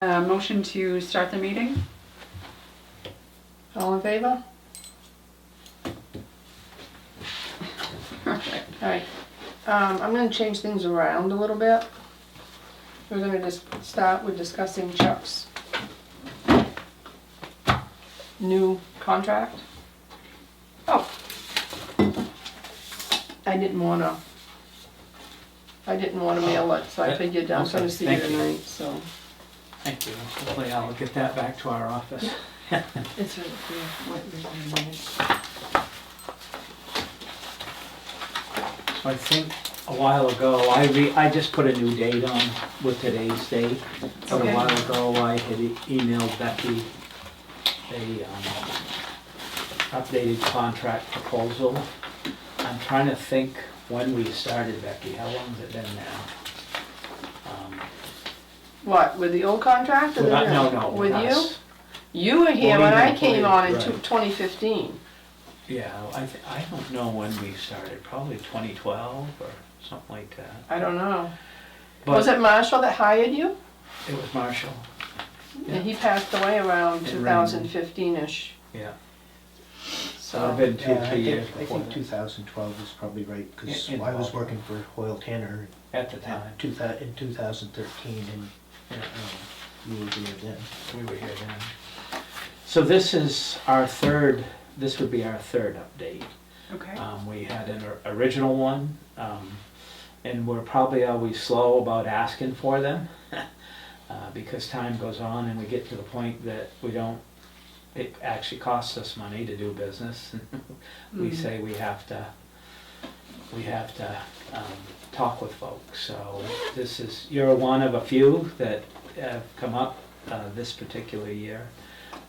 Motion to start the meeting? All in favor? Perfect. All right. I'm gonna change things around a little bit. We're gonna just start with discussing Chuck's new contract. Oh. I didn't wanna mail it, so I figured I was gonna see it Thank you. tonight, so. Thank you. Hopefully I'll get that back to our office. It's right here. What you're gonna need. So I think a while ago, I just put a new date on with today's date. But Okay. a while ago, I had emailed Becky a updated contract proposal. I'm trying to think when we started, Becky. How long has it been now? What, with the old contract or the new? No, With you? us. You were here when I came on in Right. 2015. Yeah, I don't know when we started, probably 2012 or something like that. I don't know. But Was it Marshall that hired you? It was Marshall, And he passed away around In 2015-ish. yeah. So So, it's been two, Yeah, 3 years I before think that, 2012 is probably right, because In I was ballpark. working for Hoyle Tanner at the time. in 2013, and you were there then. We were here then. So this is our third, this would be our third update. Okay. We had an original one, and we're probably always slow about asking for them because time goes on and we get to the point that it actually costs us money to do business. We say we have to talk with folks. So you're one of a few that have come up this particular year.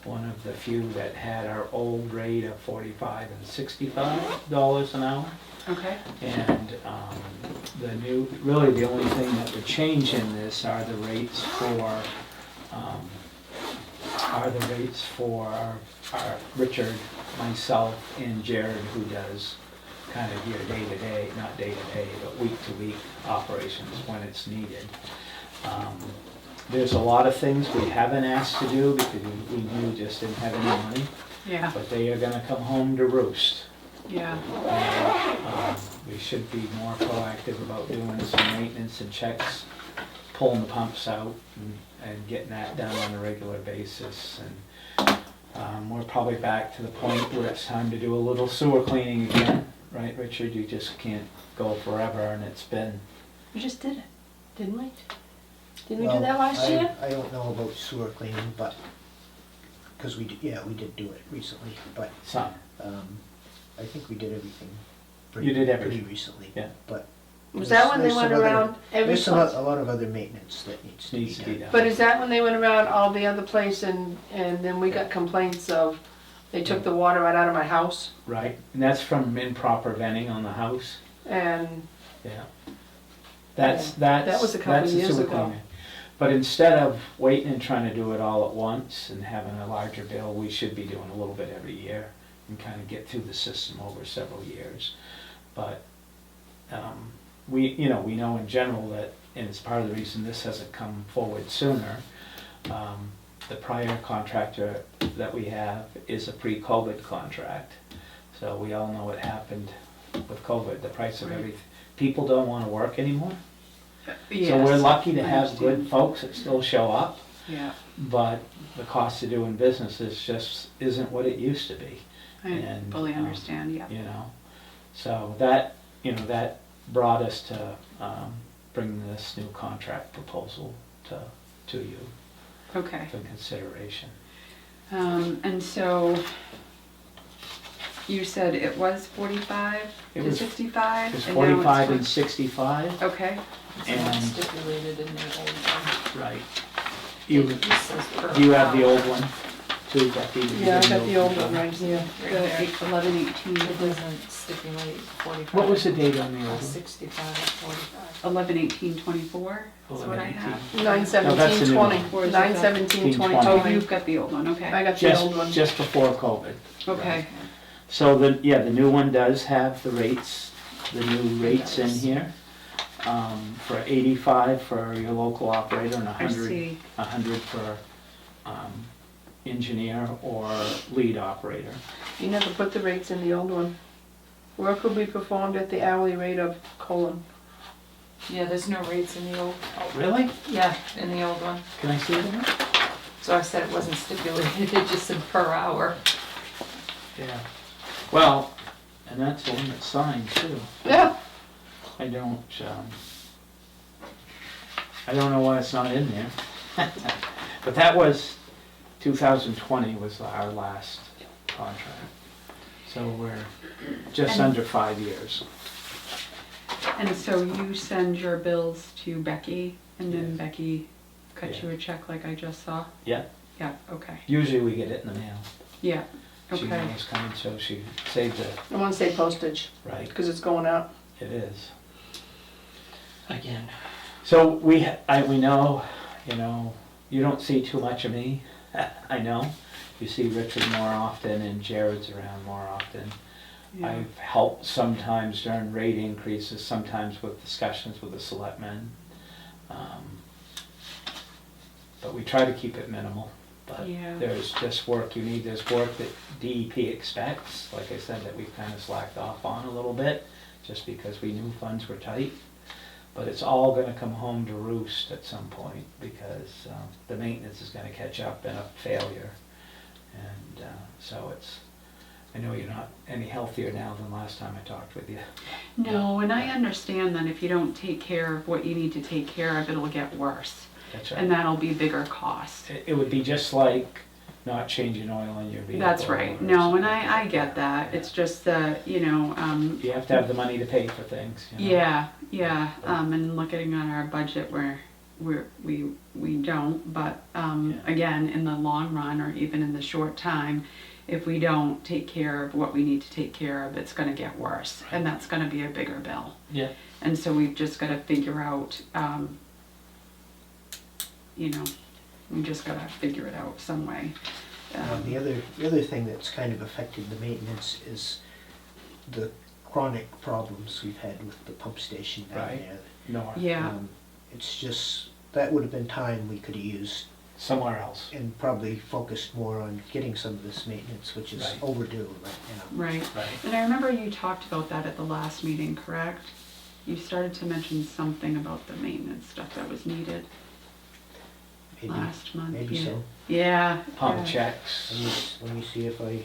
One of the few that had our old rate of $45 and $65 an hour. Okay. And really the only thing that would change in this are the rates for our Richard, myself, and Jared, who does kind of your day-to-day, not day-to-day, but week-to-week operations when it's needed. There's a lot of things we haven't asked to do because we knew just didn't have any money, Yeah. but they are gonna come home to roost. Yeah. We should be more proactive about doing some maintenance and checks, pulling the pumps out and getting that done on a regular basis. And we're probably back to the point where it's time to do a little sewer cleaning again, right, Richard? You just can't go forever, and it's been, we just did it, didn't we? Didn't we do that last year? I don't know about sewer cleaning, but, because we did do it recently, but some. I think we did everything You did pretty everything. recently. Yeah. But Was that when they there's went some other- around every There's place? a lot of other maintenance that needs to be done. But is that when they went around all the other places and then we got complaints of, they took the water right out of my house? Right, and that's from improper venting on the house, And, yeah. That's that was a couple that's the years sewer ago. cleaner. But instead of waiting and trying to do it all at once and having a larger bill, we should be doing a little bit every year and kind of get through the system over several years. But we know in general that, and it's part of the reason this hasn't come forward sooner, the prior contractor that we have is a pre-COVID contract. So we all know what happened with COVID, the price of Right. everything. People don't want to work anymore. Yes. So we're lucky to I have good understand. folks that still show up, Yeah. but the cost of doing business isn't what it used to be, I And, fully understand, yeah. you know? So that brought us to bring this new contract proposal to you Okay. for consideration. And so you said it was 45 It to was- 65? It was and now it's 45 and 65, Okay. and, Stipulated in the old one. right. You It just says per have the hour. old one too, Becky? Did you yeah, I get got the old one right here. The 11/18, It doesn't stipulate 45. What was the date on the old one? 65 or 45. 11/18/24, that's what I 11/18. have. 9/17/20, Or is it the- 9/17/20. Oh, you've got the old one, I okay. got the old one. Just before COVID. Okay. So the new one does have the rates, the new rates in here. for 85 for your local operator and I see. 100 for engineer or lead operator. You never put the rates in the old one. Work will be performed at the hourly rate of colon. Yeah, there's no rates in the old, Really? yeah, in the old one. Can I see that? So I said it wasn't stipulated, it just said per hour. Yeah. Well, and that's the one that's signed too. Yeah. I don't know why it's not in there. But that was, 2020 was our last contract. So we're just And- under 5 years. And so you send your bills to Becky, and then Yes. Becky cuts Yeah. you a check like I just saw? Yeah. Yeah, okay. Usually we get it in the mail. Yeah, She okay. knows coming, so she saved it, I want to say postage, right? because it's going out. It is. Again, So we know, you don't see too much of me, I know. You see Richard more often and Jared's around more often. Yeah. I've helped sometimes during rate increases, sometimes with discussions with the selectmen. But we try to keep it minimal. But Yeah. there's just work you need, there's work that DEP expects, like I said, that we've kind of slacked off on a little bit, just because we knew funds were tight. But it's all gonna come home to roost at some point, because the maintenance is gonna catch up in a failure. And so I know you're not any healthier now than last time I talked with you. No, and I understand that if you don't take care of what you need to take care of, it'll get worse. That's And right. that'll be bigger cost. It would be just like not changing oil in your vehicle. That's right. or No, something and I like get that. It's just that, You have to have the money to pay for things, yeah, and looking at our budget where we don't, but, Yeah. again, in the long run, or even in the short time, if we don't take care of what we need to take care of, it's gonna get worse, and that's gonna be a bigger bill. Yeah. And so we've just gotta figure out, we just gotta figure it out some way. the other thing that's kind of affected the maintenance is the chronic problems we've had with the pump station down Right. there. North, Yeah, It's just, that would have been time we could have used somewhere else. and probably focused more on getting some of this maintenance, which is Right. overdue right now. right. Right. And I remember you talked about that at the last meeting, correct? You started to mention something about the maintenance stuff that was needed Maybe, last month. maybe yeah. so. Yeah. Pump yeah. checks. Let me see if I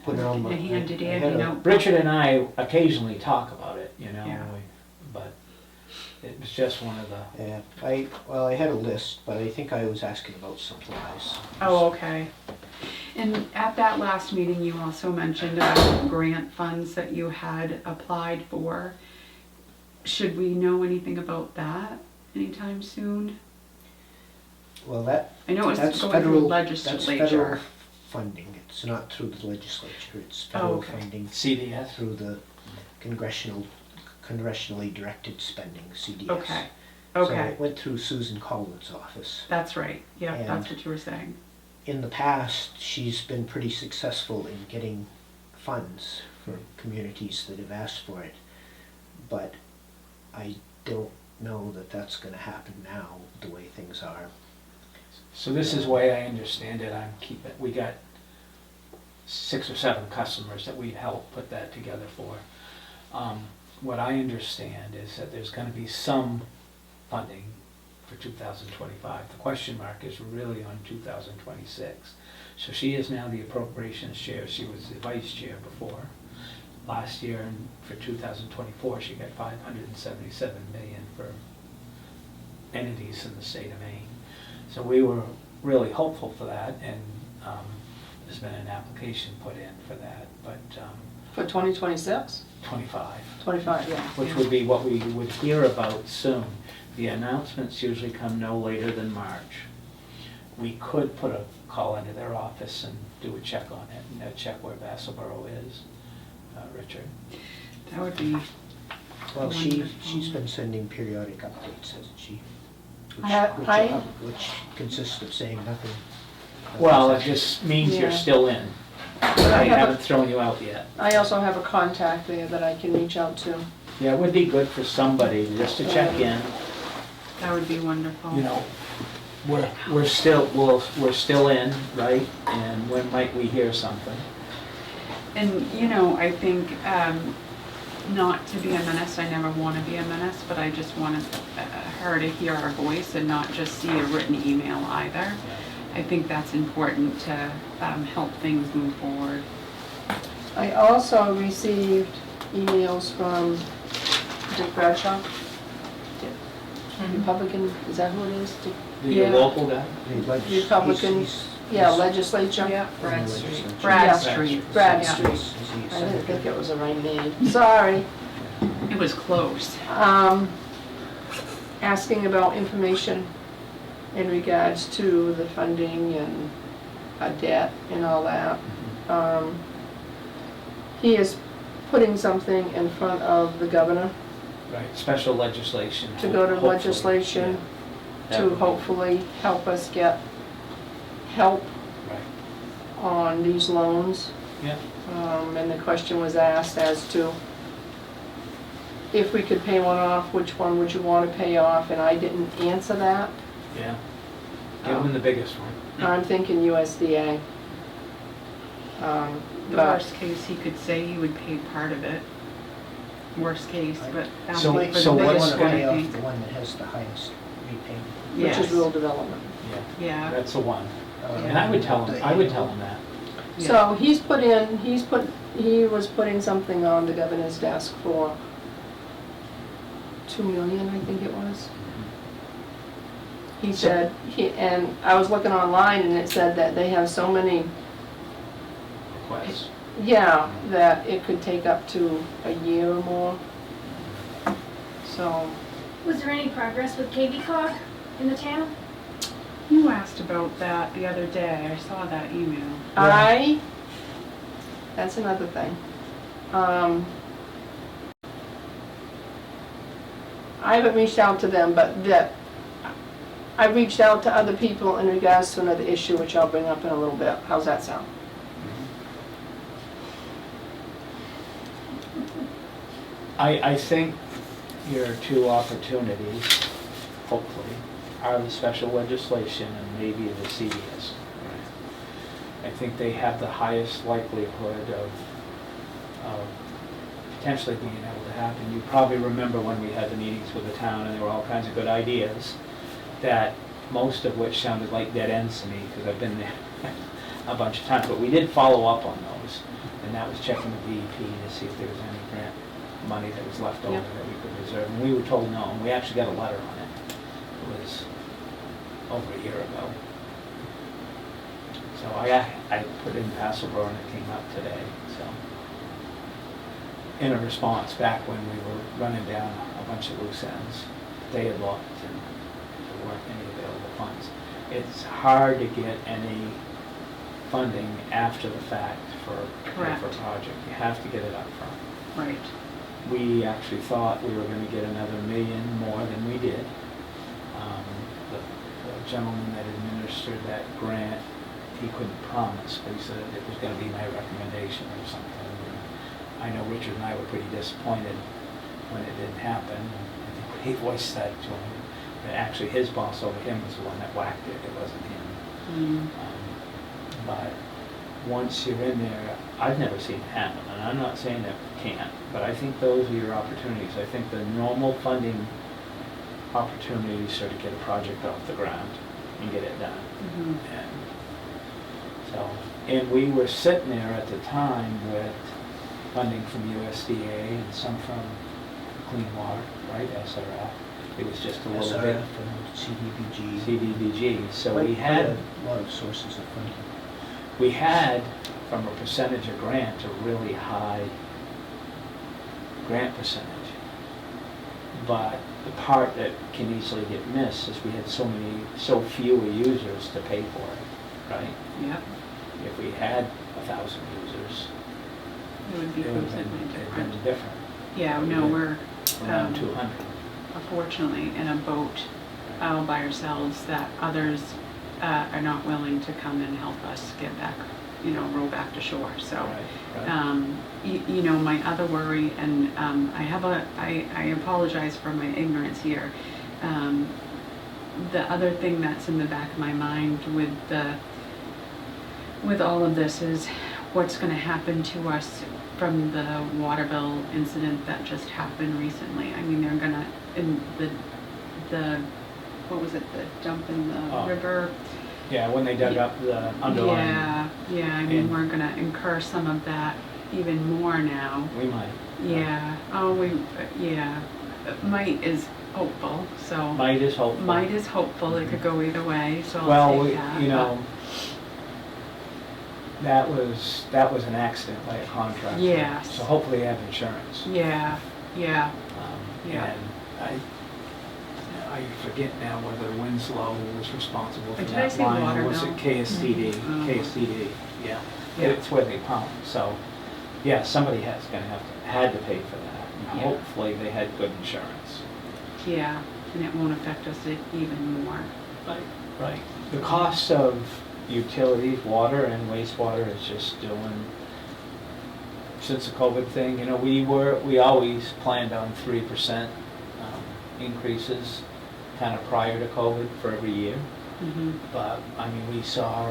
put it on my. A handy I dandy had a- note. Richard and I occasionally talk about it, Yeah. but it was just one of the, Yeah, I had a list, but I think I was asking about supplies. Oh, okay. And at that last meeting, you also mentioned about grant funds that you had applied for. Should we know anything about that anytime soon? Well, that, I know it's that's going through federal, that's legislature. federal funding. It's not through the legislature, it's federal okay. funding CDS. through the congressionally directed spending, CDS. Okay, So okay, it went through Susan Collins' office. that's right. Yeah, that's And- what you were saying. In the past, she's been pretty successful in getting funds for communities that have asked for it. But I don't know that that's gonna happen now, the way things are. So this is the way I understand it, we got 6 or 7 customers that we helped put that together for. What I understand is that there's gonna be some funding for 2025. The question mark is really on 2026. So she is now the appropriations chair, she was the vice chair before. Last year, and for 2024, she got $577 million for entities in the state of Maine. So we were really hopeful for that, and there's been an application put in for that, but For 2026? 25, 25, yeah. which would be what we would hear about soon. The announcements usually come no later than March. We could put a call into their office and do a check on it, and check where Vassalboro is, Richard. That would be, Well, Wonderful. she's been sending periodic updates, hasn't she? Which consists of saying nothing. Well, it just means you're Yeah. still in, but I haven't thrown you out yet. I also have a contact there that I can reach out to. Yeah, it would be good for somebody just to check in, That would be wonderful. you know, we're still in, right? And when might we hear something? And, I think, not to be a menace, I never want to be a menace, but I just want her to hear our voice and not just see a written email either. I think that's important to help things move forward. I also received emails from Dick Bradshaw, Republican, is that who it is? Dick- The Yeah. local guy? Republican, yeah, legislature. Yeah, Brad Street. Brad Yeah. Street. Brad Yeah. Street. I didn't think it was the right name, sorry. It was close. Asking about information in regards to the funding and debt and all that. He is putting something in front of the governor Right, special legislation. to go to hopefully, legislation yeah. That to would be- hopefully help us get help Right, on these loans. yeah, And the question was asked as to if we could pay one off, which one would you want to pay off? And I didn't answer that. yeah. Give them the biggest one. I'm thinking USDA. The But worst case, he could say he would pay part of it. Worst case, but So- asking for so the what biggest is one, pay I off think. the one that has the highest repayment. which Yes. is rural development. Yeah, Yeah, that's the one. Uh, And I would tell him, the I would annual- tell him that. Yeah. So he was putting something on the governor's desk for 2 million, I think it was. He So- said, and I was looking online and it said that they have so many, Requests. yeah, that it could take up to a year or more. So, Was there any progress with KV cog in the town? You asked about that the other day. I saw that email. that's another thing. I haven't reached out to them, but I reached out to other people in regards to another issue, which I'll bring up in a little bit. How's that sound? I think your two opportunities, hopefully, are the special legislation and maybe the CDS. I think they have the highest likelihood of potentially being able to happen. You probably remember when we had the meetings with the town and there were all kinds of good ideas, that most of which sounded like dead ends to me, because I've been there a bunch of times, but we did follow up on those, and that was checking with DEP to see if there was any grant money that was left over Yep. that we could reserve, and we were told no, and we actually got a letter on it. It was over a year ago. So I put in Vassalboro and it came up today, so. In a response back when we were running down a bunch of loose ends, they had looked and there weren't any available funds. It's hard to get any funding after the fact for a Correct. project. You have to get it up front. Right. We actually thought we were going to get another $1 million more than we did. The gentleman that administered that grant, he couldn't promise, but he said it was going to be my recommendation or something. And I know Richard and I were pretty disappointed when it didn't happen. I think he voiced that to him. But actually, his boss over him was the one that whacked it. It wasn't him. Mm. But once you're in there, I've never seen it happen, and I'm not saying that it can't, but I think those are your opportunities. I think the normal funding opportunities are to get a project off the ground and get it done. Mhm. And so, and we were sitting there at the time with funding from USDA and some from Clean Water, right, SRF. It was just a little bit SRF and CDBG. CDBG, so Quite- we quite had. a lot of sources of funding. We had, from a percentage of grant, a really high grant percentage. But the part that can easily get missed is we had so few users to pay for it, right? Yep. If we had 1,000 users, It would be it would have completely been different. different, Yeah, no, we're around 200. unfortunately in a boat by ourselves that others are not willing to come and help us get back row back to shore, so. Right. You know, my other worry, and I apologize for my ignorance here. The other thing that's in the back of my mind with all of this is what's gonna happen to us from the water bill incident that just happened recently. I mean, they're gonna, in the, what was it, the dump in the Oh. river? Yeah, when they dug up the underlying, Yeah, I mean, And- we're gonna incur some of that even more now. we might. Yeah, might is hopeful, so. Might is hopeful. Might is hopeful, it could go either way, so Well, I'll take that. you know, that was an accident by a contractor. Yes. So hopefully they have insurance. Yeah, yeah, And I forget now whether Winslow was responsible for Did I that say line, water or was bill? it KSTD? Mhm. KSTD, yeah. Yeah. It's where they pump, so, yeah, somebody had to pay for that. And Yeah. hopefully they had good insurance. yeah, and it won't affect us even more. Right. The cost of utilities, water and wastewater is just doing, since the COVID thing, you know, we always planned on 3% increases kind of prior to COVID for every year. Mhm. But, I mean, we saw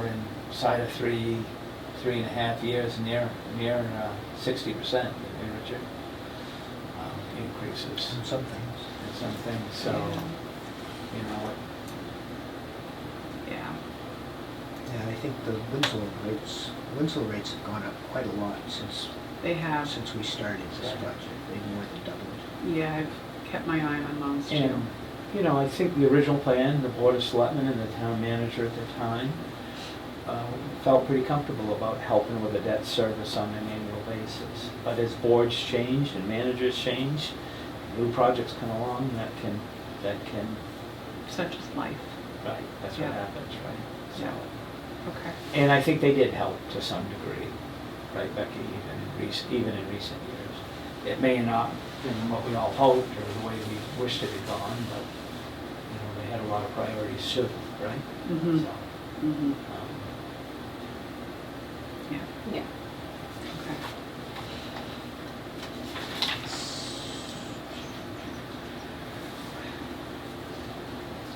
inside of 3.5 years, near 60% Richard, increases On some things. in some things, so, you know, Yeah, Yeah, I think the Winslow rates have gone up quite a lot since they have, we started this project. They've more than doubled. yeah, I've kept my eye on those too. and, you know, I think the original plan, the Board of Selectmen and the town manager at the time, felt pretty comfortable about helping with the debt service on an annual basis. But as boards change and managers change, new projects come along that can, Such is life, right, that's what Yeah. happens, right? So, Yeah. okay. and I think they did help to some degree, right, Becky, even in recent years. It may not been what we all hoped or the way we wished it had gone, but, you know, they had a lot of priorities too, right? Mhm. So, Mhm. Yeah, Yeah. okay.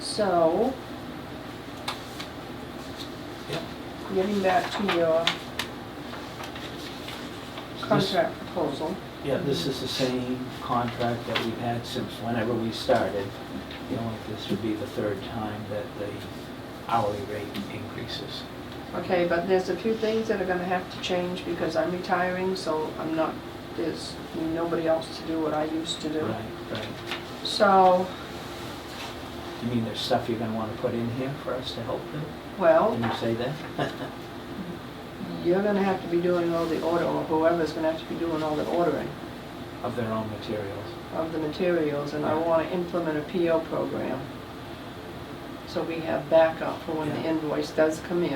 So, Yep. getting back to your contract proposal, Yeah, this is the same contract that we've had since whenever we started. You know, this would be the third time that the hourly rate increases. okay, but there's a few things that are gonna have to change because I'm retiring, so there's nobody else to do what I used to do. Right. So, You mean there's stuff you're gonna wanna put in here for us to help them? well, Can you say that? you're gonna have to be doing all the order, or whoever's gonna have to be doing all the ordering Of their own materials. of the materials, and I wanna implement a PO program. So we have backup for when the Yeah. invoice does come in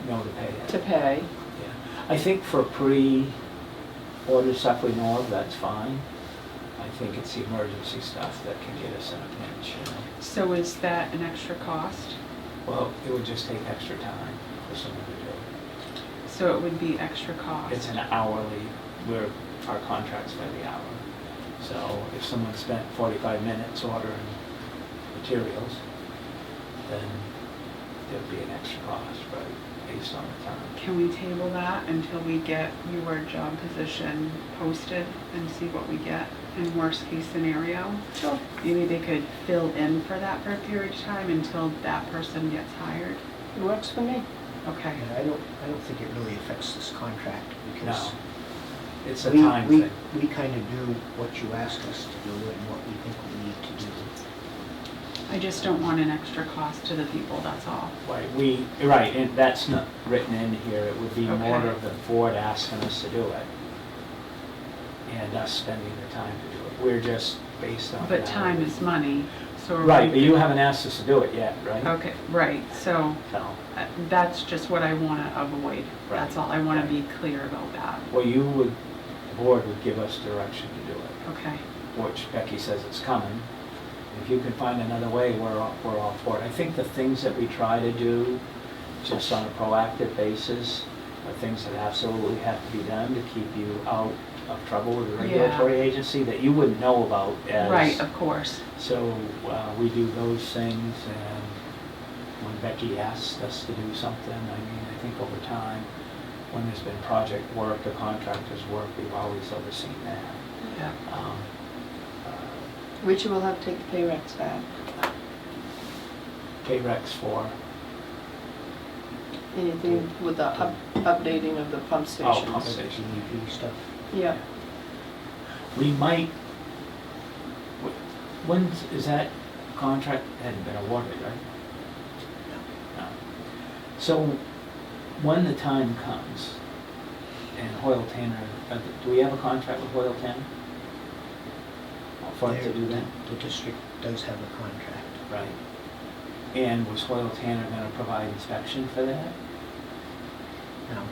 You know to pay it. to pay. Yeah. I think for pre-order stuff we know of, that's fine. I think it's the emergency stuff that can get us in a pinch, you know. So is that an extra cost? Well, it would just take extra time for someone to do it. So it would be extra cost? It's an hourly, our contract's by the hour. So if someone spent 45 minutes ordering materials, then there'd be an extra cost, right, based on the time. Can we table that until we get your job position posted and see what we get in worst case scenario? Sure. Maybe they could fill in for that for a period of time until that person gets hired? It works for me. Okay. And I don't think it really affects this contract because No, it's a time thing. we kind of do what you ask us to do and what we think we need to do. I just don't want an extra cost to the people, that's all. Right, and that's not written in here, it would be Okay. more of the board asking us to do it. And us spending the time to do it. We're just based on. But time is money, so. are Right, we- but you haven't asked us to do it yet, right? Okay, right, so So, that's just what I want to avoid. That's all, I want to be clear about that. well, the board would give us direction to do it, Okay, which Becky says it's coming. If you can find another way, we're all for it. I think the things that we try to do, just on a proactive basis, are things that absolutely have to be done to keep you out of trouble with a regulatory agency that you wouldn't know about as. Right, of course. So we do those things, and when Becky asks us to do something, I mean, I think over time, when there's been project work or contractors work, we've always overseen that. Yeah. Richie will have to take the pay recs back. K-Rex for, Anything with the updating of the pump stations. pump station. GEP stuff. Yeah, We might, when is that contract hadn't been awarded, right? No. So when the time comes, and Hoyle Tanner, do we have a contract with Hoyle Tanner? For it to do that? The district does have a contract. Right. And was Hoyle Tanner gonna provide inspection for that? No,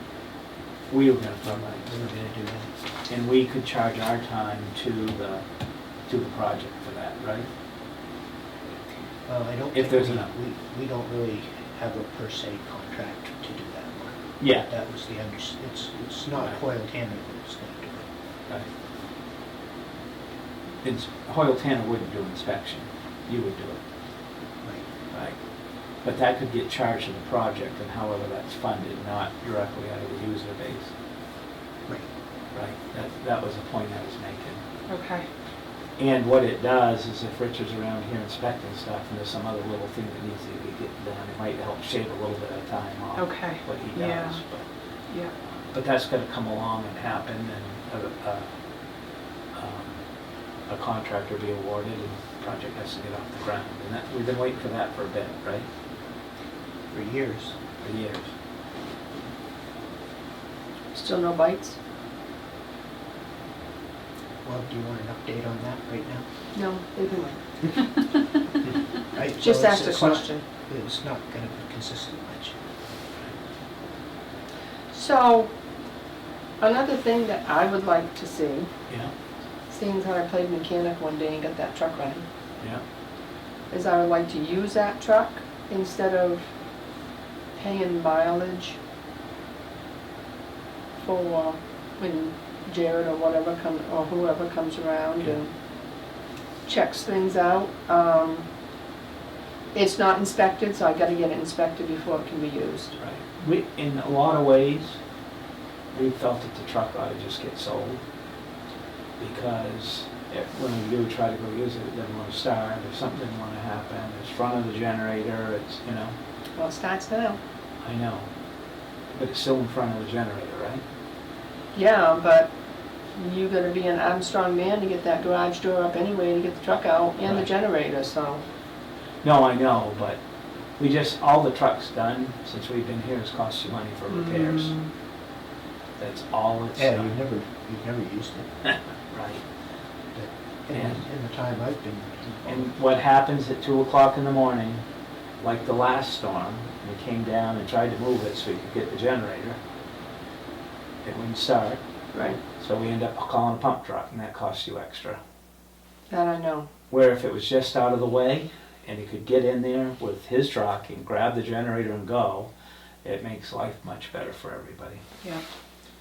We were gonna provide. we were gonna do that. And we could charge our time to the project for that, right? Well, I don't If think there's enough. we don't really have a per se contract to do that one. Yeah. That was the it's not Right. Hoyle Tanner that's gonna do it. Right. Hoyle Tanner wouldn't do inspection, you would do it, Right. right? But that could get charged to the project and however that's funded, not directly out of the user base, Right. right? That was the point I was making. Okay. And what it does is if Richard's around here inspecting stuff and there's some other little thing that needs to be getting done, it might help shave a little bit of time off Okay. what he Yeah. does. Yeah. But that's gonna come along and happen, and a contractor be awarded, and the project has to get off the ground. And that, we've been waiting for that for a bit, right? For years. For years. still no bites? Well, do you want an update on that right now? No, they do. Right, Just so ask the it's not- question. It's not gonna be consistent much. So, another thing that I would like to see, Yeah, seeing how I played mechanic one day and got that truck running, yeah. is I would like to use that truck instead of paying mileage for when Jared or whatever or whoever comes around Yeah. and checks things out. It's not inspected, so I gotta get it inspected before it can be used. Right. In a lot of ways, we felt that the truck ought to just get sold. Because when we do try to go use it, it doesn't want to start, if something didn't want to happen, it's front of the generator, it's, Well, it starts now. I know. But it's still in front of the generator, right? Yeah, but you gotta be an Armstrong man to get that garage door up anyway, to get the truck out and the Right. generator, so. No, I know, but we just, all the truck's done since we've been here has cost you money for repairs. Mm. That's all it's Yeah, done. you've never used it. Right. In the time I've been And involved. what happens at 2 o'clock in the morning, like the last storm, we came down and tried to move it so we could get the generator. It wouldn't start, Right. so we end up calling a pump truck, and that costs you extra. That I know. Where if it was just out of the way, and he could get in there with his truck and grab the generator and go, it makes life much better for everybody. Yeah.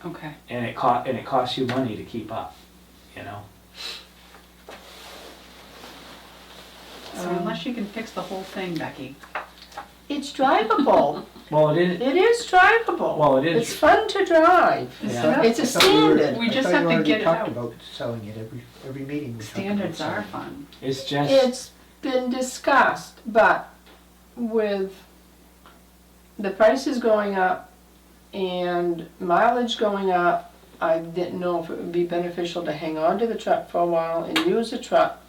Okay. And it costs you money to keep up, you know? So unless you can fix the whole thing, Becky. It's drivable. Well, it is, It is drivable. well, it It's is, fun to drive. Yeah. It's a I thought we were- standard. We just I thought have you to already get it talked out. about selling it every meeting. we talk about Standards are selling it. fun. it's just, It's been discussed, but with the prices going up and mileage going up, I didn't know if it would be beneficial to hang on to the truck for a while and use the truck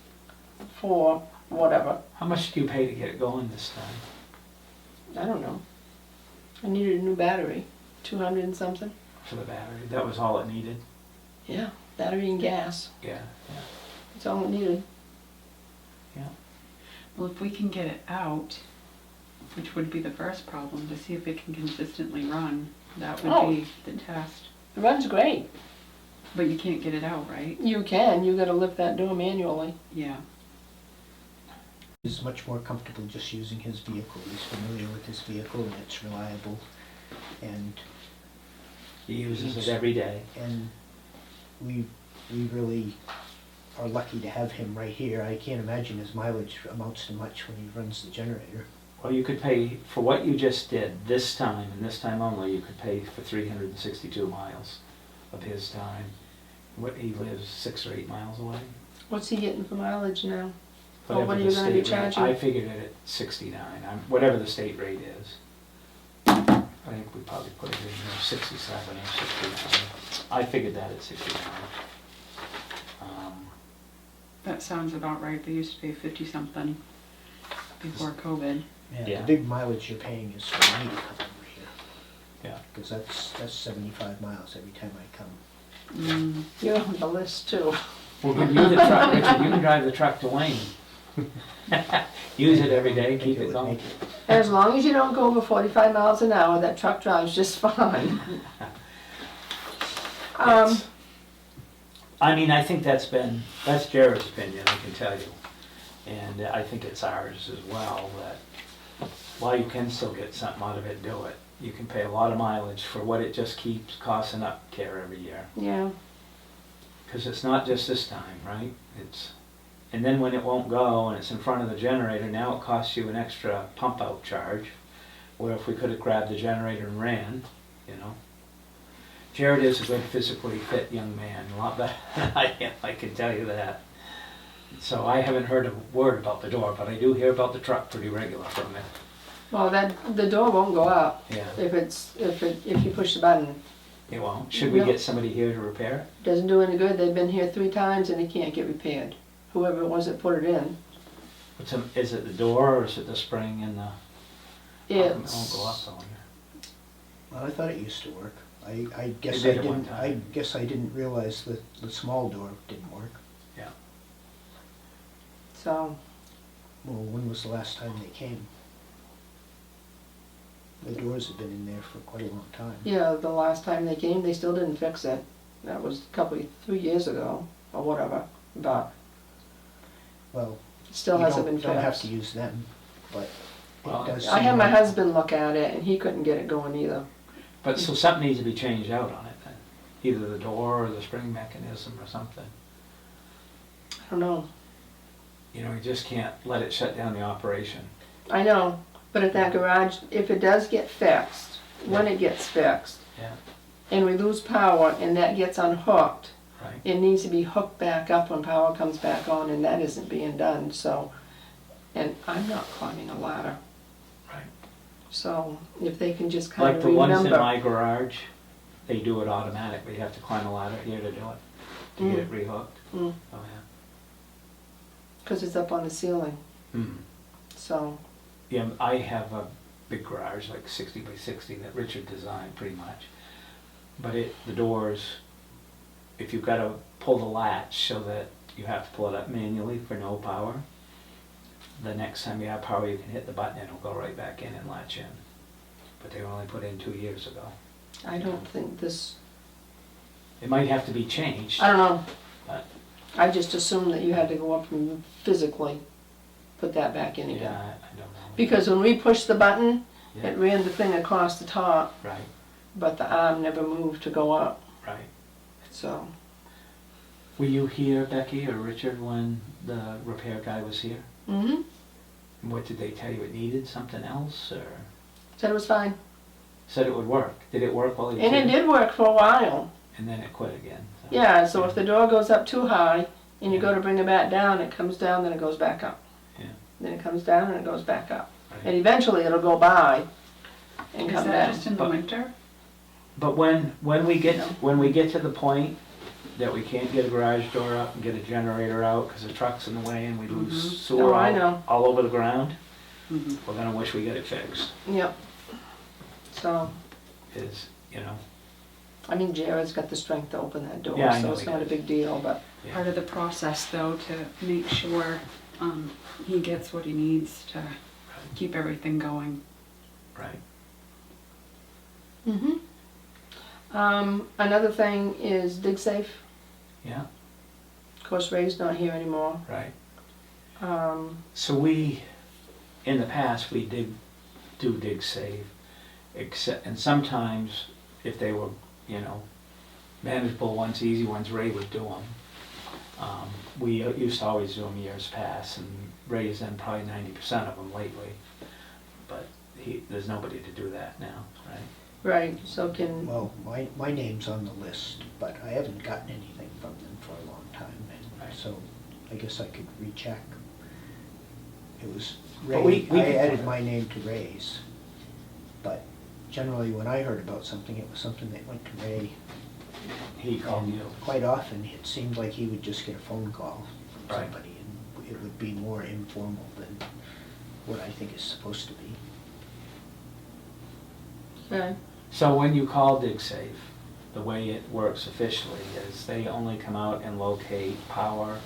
for whatever. how much do you pay to get it going this time? I don't know. I needed a new battery, 200 and something. For the battery, that was all it needed? Yeah, battery and gas. Yeah, That's all it needed. Well, if we can get it out, which would be the first problem, to see if it can consistently run, that would Oh. be the test. It runs great. But you can't get it out, right? You gotta lift that door manually. Yeah. He's much more comfortable just using his vehicle. He's familiar with his vehicle and it's reliable. And He uses it every day. And we really are lucky to have him right here. I can't imagine his mileage amounts to much when he runs the generator. Well, you could pay, for what you just did, this time, and this time only, you could pay for 362 miles of his time. He lives 6 or 8 miles away. What's he getting for mileage now? Or Whatever what are the you gonna be state rate- charging? I figured it at 69, whatever the state rate is. I think we probably put it in there 67 or 69. I figured that at 69. That sounds about right. They used to pay 50-something before COVID. Yeah. The big mileage you're paying is for me to come over here. Yeah. Because that's 75 miles every time I come. Mm. You're on the list too. We'll give you the truck, Richard, you can drive the truck to Wayne. Use it every day, keep Make it going. make it. As long as you don't go over 45 miles an hour, that truck drives just fine. It's- I mean, I think that's Jared's opinion, I can tell you. And I think it's ours as well, that while you can still get something out of it, do it. You can pay a lot of mileage for what it just keeps costing up care every year. Yeah, Because it's not just this time, right? And then when it won't go and it's in front of the generator, now it costs you an extra pump out charge. Where if we could have grabbed the generator and ran, you know. Jared is a good physically fit young man, a lot better than I am, I can tell you that. So I haven't heard a word about the door, but I do hear about the truck pretty regular from it. well, the door won't go up Yeah, if you push the button. it won't. Should we No. get somebody here to repair it? Doesn't do any good. They've been here 3 times and it can't get repaired. Whoever it was that put it in. Is it the door or is it the spring in the? It won't It's, go up though. Well, I thought it used to work. I guess It I did at one didn't. I time. guess I didn't realize that the small door didn't work. so, Well, when was the last time they came? The doors have been in there for quite a long time. yeah, the last time they came, they still didn't fix it. That was 3 years ago, or whatever, but Well, it still you hasn't been don't have fixed. to use them, but Well, it does. I seem had my like- husband look at it and he couldn't get it going either. But so something needs to be changed out on it then. Either the door or the spring mechanism or something. I don't know. You know, you just can't let it shut down the operation. I know, but at that garage, if it does get fixed, when it gets fixed, Yeah. and we lose power and that gets unhooked, Right. it needs to be hooked back up when power comes back on, and that isn't being done, so. And I'm not climbing a ladder, Right. so if they can just kind Like of the ones in remember. my garage, they do it automatically. You have to climb a ladder here to do it, to get it rehooked. Mm, Oh, yeah. 'cause it's up on the ceiling, Hmm. so, Yeah, I have a big garage, like 60 by 60, that Richard designed pretty much. But the doors, if you've got to pull the latch so that you have to pull it up manually for no power, the next time you have power, you can hit the button and it'll go right back in and latch in. But they were only put in 2 years ago. I don't think this, It might have to be changed. I don't know. But- I just assumed that you had to go up and physically put that back in Yeah, again. I don't know. Because when we pushed the button, Yeah, it ran the thing across the top, right, but the arm never moved to go up, right. so. Were you here, Becky or Richard, when the repair guy was here? Mm-hmm. What did they tell you? It needed something else, or Said it was fine. said it would work? Did it work while he was And here? it did work for a while. And then it quit again. So. Yeah, so if the door goes up too high and you go to bring it back down, it comes down, then it goes back up. Yeah. Then it comes down and it goes back up. Right. And eventually it'll go by and Is come that down. just in the But- winter? But when we get to the point that we can't get a garage door up and get a generator out because the truck's in the way and we lose Mhm. sewer Oh, I know. all over the ground, Mhm. we're gonna wish we get it fixed. Yep. So, You know, I mean, Jared's got the strength to open that door, Yeah, I so know it's he not a does. big deal, but. yeah. Part of the process, though, to make sure he gets what he needs to keep everything going. Right. Mm-hmm. Another thing is dig safe. Yeah. Of course, Ray's not here anymore. Right. So So in the past, we dig save, and sometimes if they were, you know, manageable ones, easy ones, Ray would do them. We used to always do them years past, and Ray has done probably 90% of them lately. But there's nobody to do that now, right? Right, so can, Well, my name's on the list, but I haven't gotten anything from them for a long time, Right. and so I guess I could recheck. It was But Ray, we I can- added my name to Ray's, but generally when I heard about something, it was something that went to Ray. He called And you. quite often, it seemed like he would just get a phone call from Right. somebody, and it would be more informal than what I think is supposed to be. okay, So when you call DigSafe, the way it works officially is they only come out and locate power,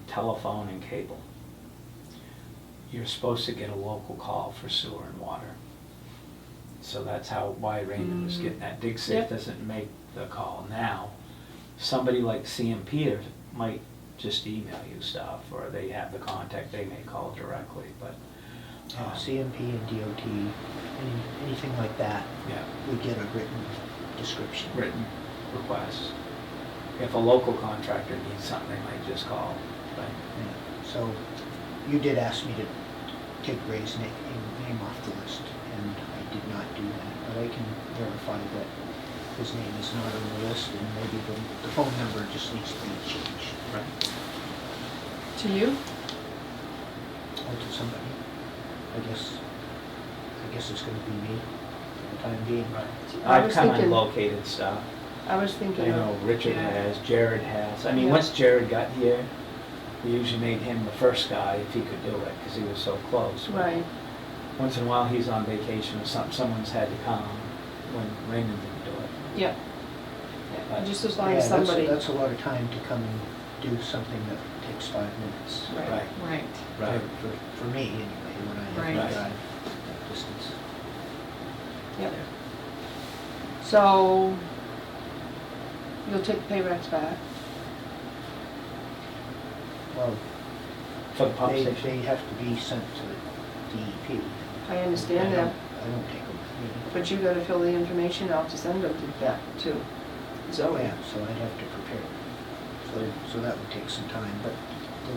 telephone, and cable. You're supposed to get a local call for sewer and water. So that's why Raymond was getting that. DigSafe Yep. doesn't make the call now. Somebody like CMP might just email you stuff, or they have the contact, they may call directly, but, CMP and DOT, anything like that, yeah. would get a written description. Written requests. If a local contractor needs something, they might just call, right? Yeah. So you did ask me to take Ray's name off the list, and I did not do that, but I can verify that his name is not on the list, and maybe the phone number just needs to be changed. Right. to you? Or to somebody. I guess it's gonna be me for the time being. I I've was come and thinking- located stuff. I was I thinking know of, Richard Yeah. has, Jared has. I mean, Yeah. once Jared got here, we usually made him the first guy if he could do it, because he was so close. But right, once in a while, he's on vacation or something, someone's had to come when Raymond didn't do it. yep. But- Just as long Yeah, as somebody, that's a lot of time to come and do something that takes 5 minutes. right, Right. Right. For me, anyway, when I have Right. to drive that distance. yep. So, you'll take the pay recs back? Well, For the pump they station. have to be sent to DEP. I understand that, I don't take them with me. but you gotta fill the information out to send them to back to Zoe. Yeah, so I'd have to prepare. So that would take some time, but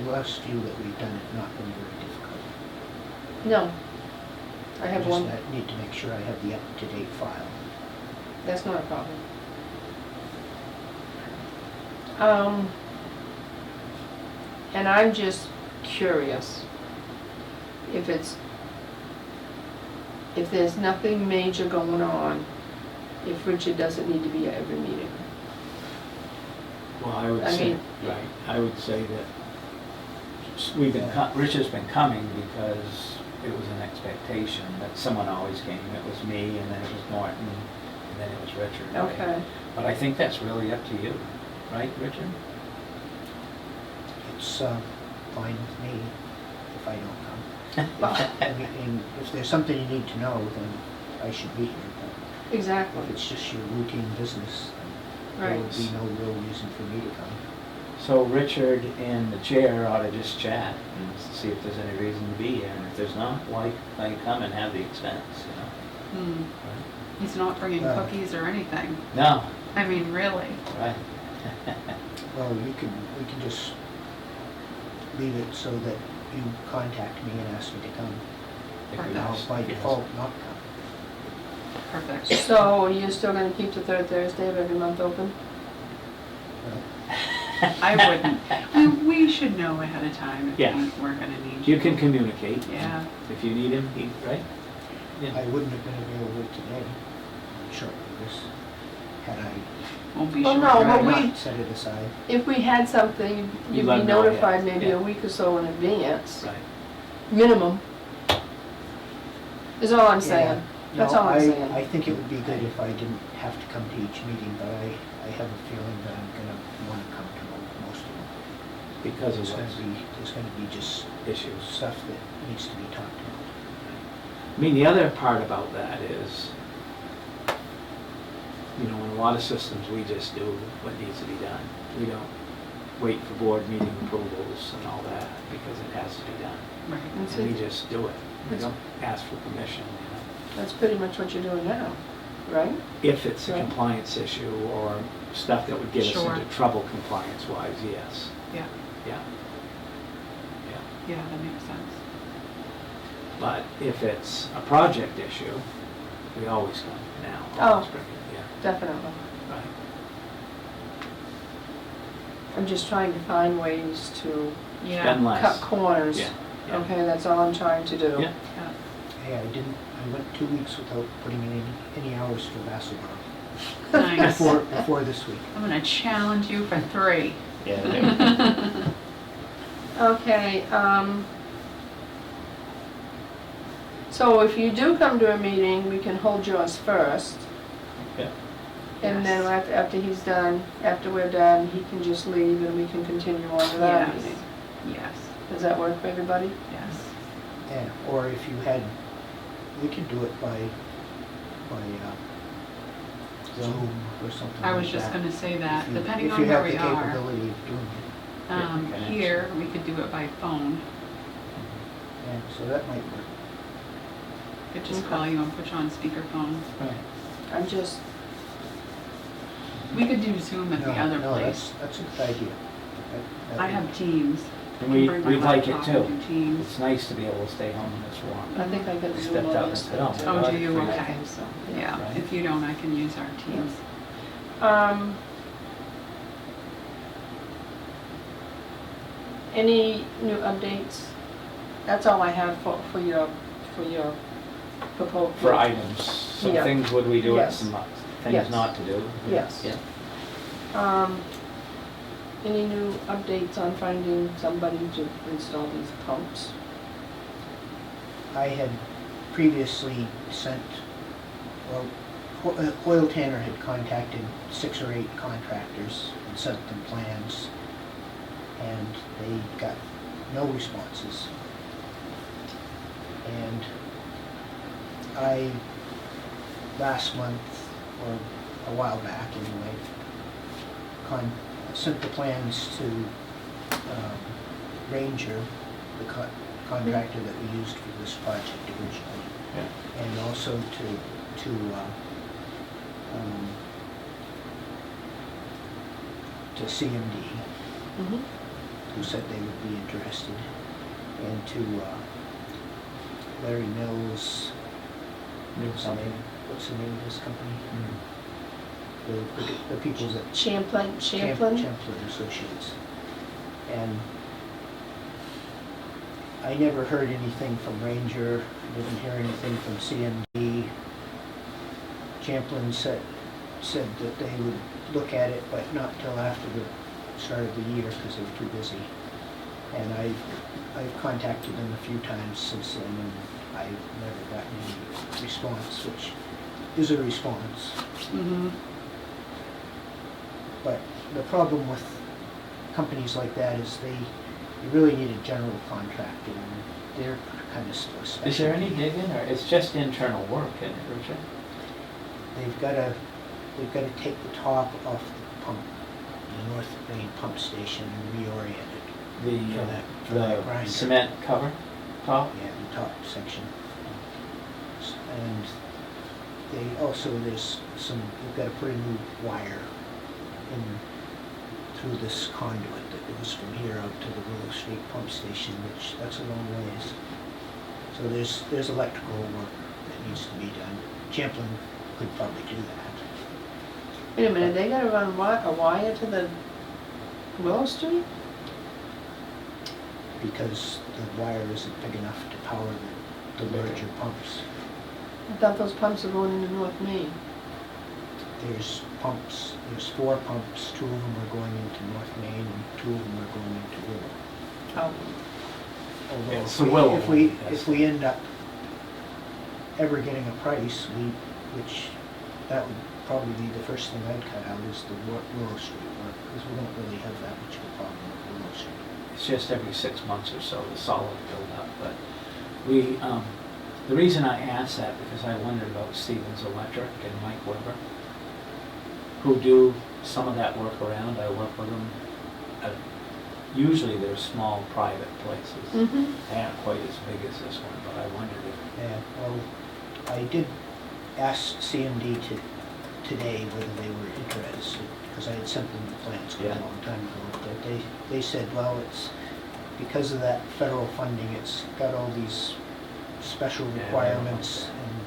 the last few that we've done have not been very difficult. No. I have one, just need to make sure I have the up-to-date file. that's not a problem. And I'm just curious if there's nothing major going on, if Richard doesn't need to be at every meeting. Well, I would I say, mean- right, I would say that Richard's been coming because it was an expectation that someone always came. It was me, and then it was Norton, and then it was Richard. right? Okay, But I think that's really up to you, right, Richard? It's fine with me if I don't come. well, I mean, if there's something you need to know, then I should be here. But exactly, if it's just your routine business, then there would right. be no real reason for me to come. So Richard and the chair ought to just chat and see if there's any reason to be here, and if there's not, why come and have the expense, you know? Hmm. Right? He's not bringing Yeah. cookies or anything. No, I mean, really. right. Well, we can just leave it so that you contact me and ask me to come. If Perfect. we And I'll ask- by yes. default not come. Perfect. So you're still gonna keep the third Thursday of every month open? Well, I wouldn't. We should know ahead of time if Yeah. we're gonna need You can communicate. Yeah. If you need him, right? I wouldn't have been available today on short notice had I Won't be Well, sure. no, but right? we- not set it aside. If we had something, you'd let be them know, yeah. notified maybe Yeah. a week or so in advance, Right. minimum. Is all I'm saying. That's No, all I'm saying. I think it would be good if I didn't have to come to each meeting, but I have a feeling that I'm gonna wanna come to most of them. Because of There's gonna be just issues. stuff that needs to be talked about. I mean, the other part about that is, you know, in a lot of systems, we just do what needs to be done. We don't wait for board meeting approvals and all that, because it has to be done. Right. That's And we it. just do it. We That's- don't ask for permission, you know. That's pretty much what you're doing now. right? If it's a Right. compliance issue or stuff that would get us Sure. into trouble compliance-wise, yes. Yeah, Yeah. yeah, that makes sense. But if it's a project issue, we always come now. Oh. Always bring it, Definitely. yeah, right. I'm just trying to find ways to Yeah. Spend less. cut corners. Yeah, yeah. Okay, that's all I'm trying to do. Yeah. Hey, I went 2 weeks without putting in any hours for Vassalboro. Nice. Before this week. I'm gonna challenge you for 3. Yeah. Okay, so if you do come to a meeting, we can hold yours first. Yeah. And then Yes. after he's done, after we're done, he can just leave and we can continue on with our Yes. meeting. Yes, Does that work for everybody? yes. Yeah, or if you had, we could do it by Zoom or something I was like just that. gonna say that, If you- depending on where we If you have the are. capability of doing it. Yeah, Here, we could do it by phone. Yeah, so that might work. Could just Okay. call you and put you on speakerphone. Right. I'm just, We could do Zoom at the other No, place. that's a good idea. That I would- have Teams. And I can bring my we like it laptop and too. do Teams. It's nice to be able to stay home when it's warm. I think I got We Zoom stepped on out this and thing said, too. Oh, do you? Right. I Okay. think so. Yeah, Right. if you don't, I can use our Teams. Any new updates? That's all I have for your proposal. For items, some Yeah. things would we do and Yes. some Yes. things not to do. Yes. Yeah. Any new updates on finding somebody to install these pumps? I had previously sent, well, Hoyle Tanner had contacted 6 or 8 contractors and sent them plans, and they got no responses. And I, last month, or a while back anyway, sent the plans to Ranger, the contractor that we used for this project originally, Yeah. and also to CMD, Mm-hmm. who said they would be interested, and to Larry Mills, what's the name of his company? The people that Champlain? Champlain Associates. And I never heard anything from Ranger, didn't hear anything from CMD. Champlain said that they would look at it, but not till after the start of the year because they were too busy. And I've contacted them a few times since then, and I've never gotten any response, which is a response. Mm-hmm. But the problem with companies like that is you really need a general contractor, and they're kind of still special. Is there any digging, or it's just internal work, isn't it, Richard? They've got to take the top off the pump, the North Main pump station, and reorient it. For that The grinder. cement cover top? Yeah, the top section. And they also, you've got to put a new wire in through this conduit that goes from here out to the Willow Street pump station, which that's a long ways. So there's electrical work that needs to be done. Champlain could probably do that. Wait a minute, they gotta run a wire to the Willow Street? Because the wire isn't big enough to power the larger pumps. I thought those pumps are going into North Main. There's 4 pumps, 2 of them are going into North Main and 2 of them are going into Willow. Oh. Although It's the Willow one, yes. if we end up ever getting a price, which that would probably be the first thing I'd cut out is the Willow Street work, because we don't really have that much of a problem with Willow Street. It's just every 6 months or so, the solid buildup, but we, the reason I asked that, because I wondered about Stevens Electric and Mike Weber, who do some of that work around. I work with them. Usually they're small private places. Mm-hmm. They aren't quite as big as this one, but I wondered if, Yeah, well, I did asked CMD today whether they were interested, because I had sent them the plans quite Yeah. a long time ago. But they said, well, it's, because of that federal funding, it's got all these special Yeah, requirements, and